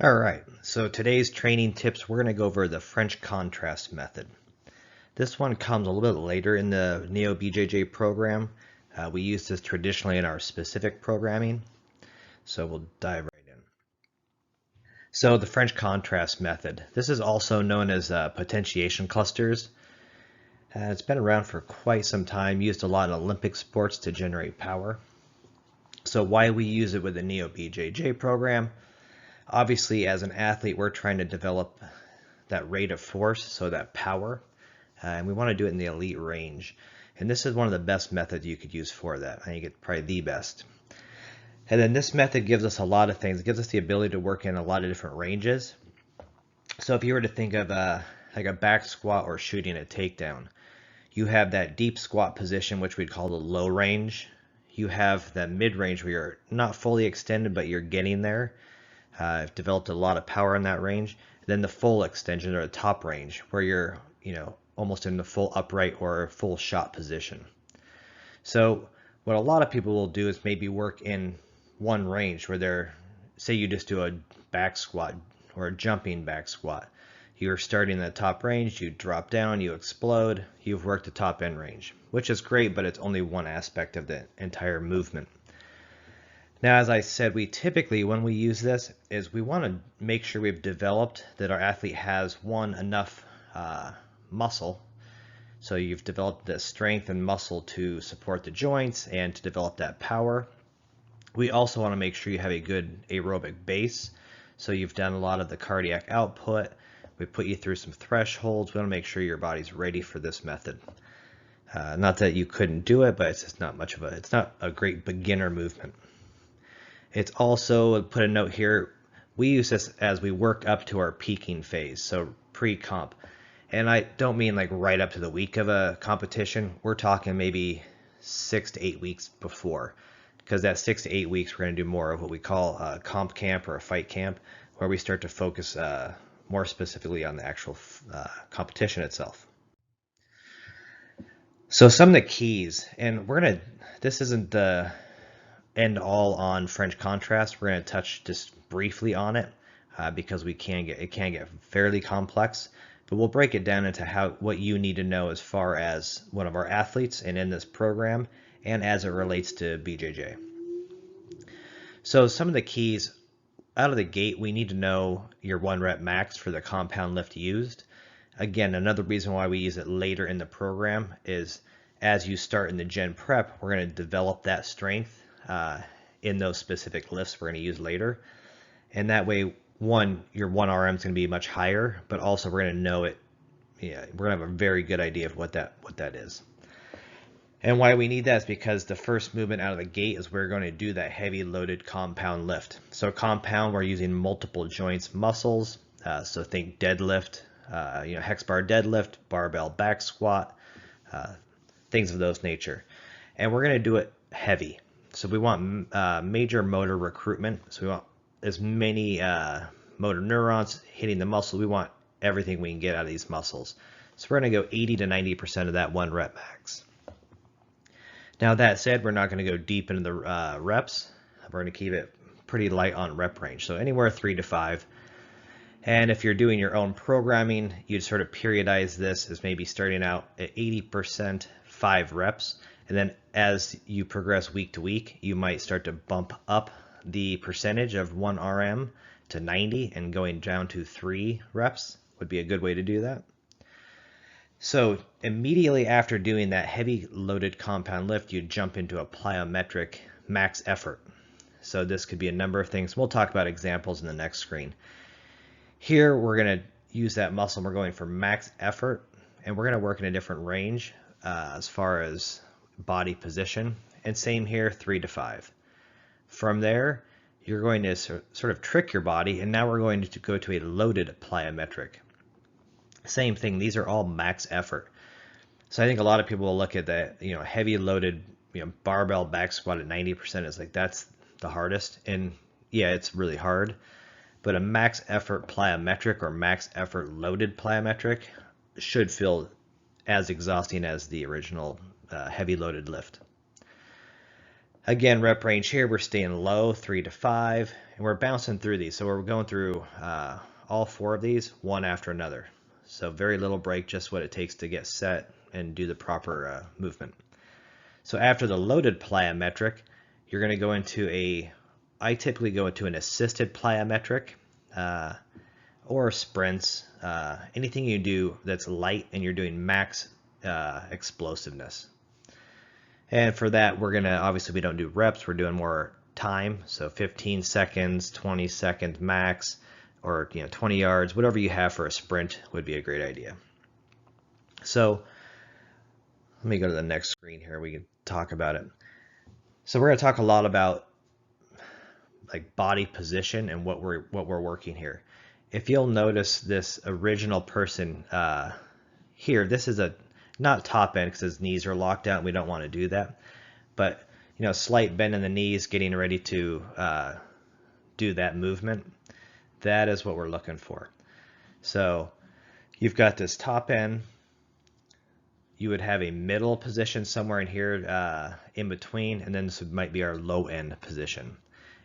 All right, so today's training tips, we're going to go over the French contrast method. This one comes a little bit later in the Neo BJJ program. We use this traditionally in our specific programming, so we'll dive right in. So the French contrast method, this is also known as potentiation clusters. It's been around for quite some time, used a lot in Olympic sports to generate power. So why we use it with the Neo BJJ program? Obviously, as an athlete, we're trying to develop that rate of force, so that power, and we want to do it in the elite range. And this is one of the best methods you could use for that. I think it's probably the best. And then this method gives us a lot of things. It gives us the ability to work in a lot of different ranges. So if you were to think of like a back squat or shooting a takedown, you have that deep squat position, which we'd call the low range. You have that mid range where you're not fully extended, but you're getting there. I've developed a lot of power in that range. Then the full extension or the top range where you're, almost in the full upright or full shot position. So what a lot of people will do is maybe work in one range where they're, say you just do a back squat or a jumping back squat. You're starting in the top range, you drop down, you explode, you've worked the top end range, which is great, but it's only one aspect of the entire movement. Now, as I said, we typically, when we use this, is we want to make sure we've developed that our athlete has, one, enough muscle. So you've developed the strength and muscle to support the joints and to develop that power. We also want to make sure you have a good aerobic base. So you've done a lot of the cardiac output. We put you through some thresholds. We want to make sure your body's ready for this method. Not that you couldn't do it, but it's just not much of it's not a great beginner movement. It's also, put a note here, we use this as we work up to our peaking phase, so pre-comp. And I don't mean like right up to the week of a competition. We're talking maybe 6 to 8 weeks before, because that 6 to 8 weeks we're going to do more of what we call a comp camp or a fight camp, where we start to focus more specifically on the actual competition itself. So some of the keys, and this isn't the end all on French contrast. We're going to touch just briefly on it because it can get fairly complex, but we'll break it down into what you need to know as far as one of our athletes and in this program, and as it relates to BJJ. So some of the keys out of the gate, we need to know your 1 rep max for the compound lift used. Again, another reason why we use it later in the program is as you start in the gen prep, we're going to develop that strength in those specific lifts we're going to use later. And that way, one, your 1RM is going to be much higher, but also we're going to know it. Yeah, we're going to have a very good idea of what that is. And why we need that is because the first movement out of the gate is we're going to do that heavy loaded compound lift. So compound, we're using multiple joints, muscles. So think deadlift, hex bar deadlift, barbell back squat, things of those nature. And we're going to do it heavy. So we want major motor recruitment. So we want as many motor neurons hitting the muscle. We want everything we can get out of these muscles. So we're going to go 80 to 90% of that 1 rep max. Now that said, we're not going to go deep into the reps. We're going to keep it pretty light on rep range. So anywhere 3 to 5. And if you're doing your own programming, you'd sort of periodize this as maybe starting out at 80%, 5 reps. And then as you progress week to week, you might start to bump up the percentage of 1 RM to 90, and going down to 3 reps would be a good way to do that. So immediately after doing that heavy loaded compound lift, you jump into a plyometric max effort. So this could be a number of things. We'll talk about examples in the next screen. Here we're going to use that muscle. We're going for max effort, and we're going to work in a different range as far as body position. And same here, 3 to 5. From there, you're going to sort of trick your body, and now we're going to go to a loaded plyometric. Same thing, these are all max effort. So I think a lot of people will look at that, heavy loaded, barbell back squat at 90% is like, that's the hardest. And yeah, it's really hard. But a max effort plyometric or max effort loaded plyometric should feel as exhausting as the original heavy loaded lift. Again, rep range here, we're staying low, 3 to 5, and we're bouncing through these. So we're going through all 4 of these, one after another. So very little break, just what it takes to get set and do the proper movement. So after the loaded plyometric, you're going to go into I typically go into an assisted plyometric or sprints, anything you do that's light and you're doing max explosiveness. And for that, we're going to, obviously we don't do reps, we're doing more time. So 15 seconds, 20 seconds max, or 20 yards, whatever you have for a sprint would be a great idea. So let me go to the next screen here. We can talk about it. So we're going to talk a lot about like body position and what we're working here. If you'll notice this original person here, this is a not top end because his knees are locked out. We don't want to do that, but slight bend in the knees, getting ready to do that movement. That is what we're looking for. So you've got this top end. You would have a middle position somewhere in here in between, and then this might be our low end position.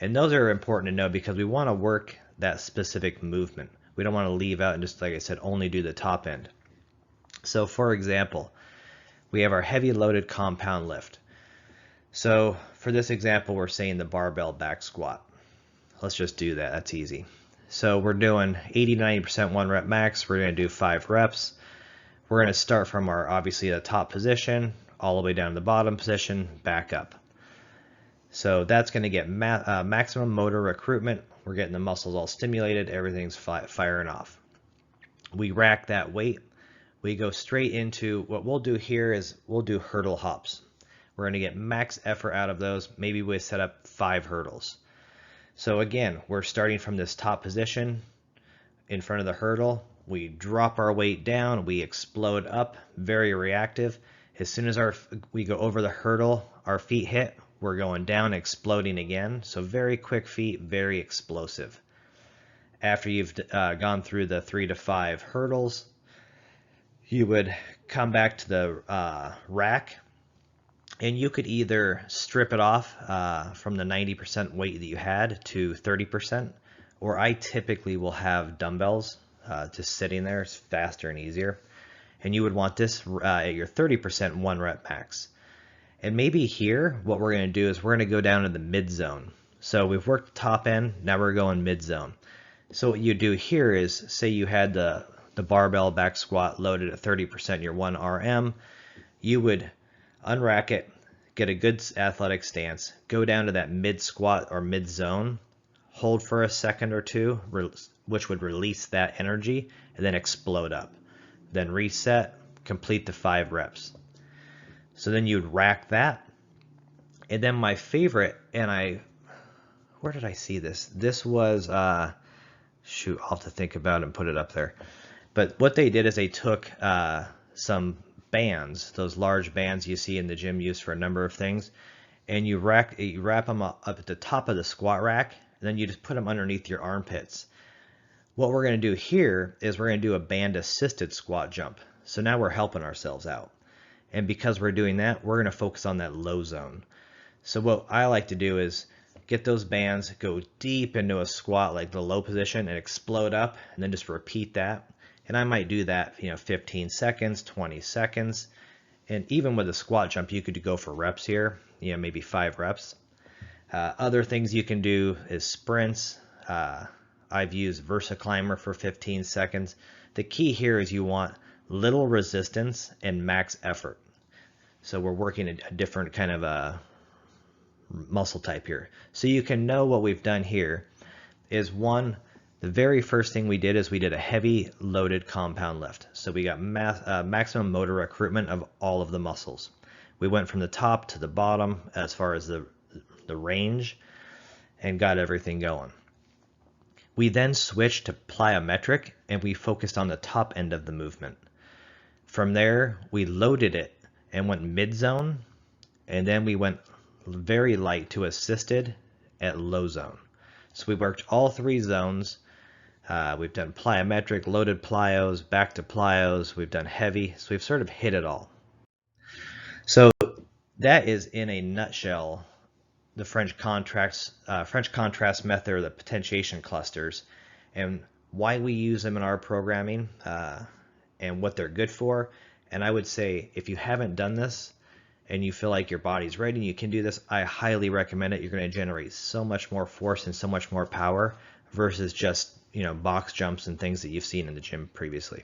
And those are important to know because we want to work that specific movement. We don't want to leave out and just, like I said, only do the top end. So for example, we have our heavy loaded compound lift. So for this example, we're saying the barbell back squat. Let's just do that. That's easy. So we're doing 80-90% 1 rep max. We're going to do 5 reps. We're going to start from our, obviously, the top position, all the way down to the bottom position, back up. So that's going to get maximum motor recruitment. We're getting the muscles all stimulated. Everything's firing off. We rack that weight. We go straight into what we'll do here is we'll do hurdle hops. We're going to get max effort out of those. Maybe we set up 5 hurdles. So again, we're starting from this top position in front of the hurdle. We drop our weight down. We explode up, very reactive. As soon as we go over the hurdle, our feet hit, we're going down, exploding again. So very quick feet, very explosive. After you've gone through the 3 to 5 hurdles, you would come back to the rack, and you could either strip it off from the 90% weight that you had to 30%, or I typically will have dumbbells just sitting there. It's faster and easier. And you would want this at your 30% 1 rep max. And maybe here, what we're going to do is we're going to go down to the mid zone. So we've worked top end, now we're going mid zone. So what you do here is, say you had the barbell back squat loaded at 30% your 1 RM, you would unrack it, get a good athletic stance, go down to that mid squat or mid zone, hold for a second or two, which would release that energy, and then explode up. Then reset, complete the 5 reps. So then you'd rack that. And then my favorite, and where did I see this? This was, shoot, I'll have to think about it and put it up there. But what they did is they took some bands, those large bands you see in the gym used for a number of things, and you wrap them up at the top of the squat rack, and then you just put them underneath your armpits. What we're going to do here is we're going to do a band assisted squat jump. So now we're helping ourselves out. And because we're doing that, we're going to focus on that low zone. So what I like to do is get those bands, go deep into a squat like the low position and explode up, and then just repeat that. And I might do that 15 seconds, 20 seconds. And even with a squat jump, you could go for reps here, maybe 5 reps. Other things you can do is sprints. I've used VersaClimber for 15 seconds. The key here is you want little resistance and max effort. So we're working a different kind of a muscle type here. So you can know what we've done here is the very first thing we did is we did a heavy loaded compound lift. So we got maximum motor recruitment of all of the muscles. We went from the top to the bottom as far as the range and got everything going. We then switched to plyometric and we focused on the top end of the movement. From there, we loaded it and went mid-zone, and then we went very light to assisted at low zone. So we worked all 3 zones. We've done plyometric, loaded plyos, back to plyos. We've done heavy. So we've sort of hit it all. So that is in a nutshell the French contrast method, or the potentiation clusters, and why we use them in our programming, and what they're good for. And I would say, if you haven't done this and you feel like your body's ready and you can do this, I highly recommend it. You're going to generate so much more force and so much more power versus just, box jumps and things that you've seen in the gym previously.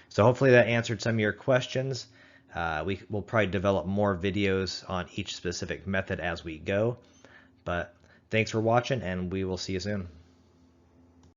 So hopefully that answered some of your questions. We'll probably develop more videos on each specific method as we go. But thanks for watching, and we will see you soon.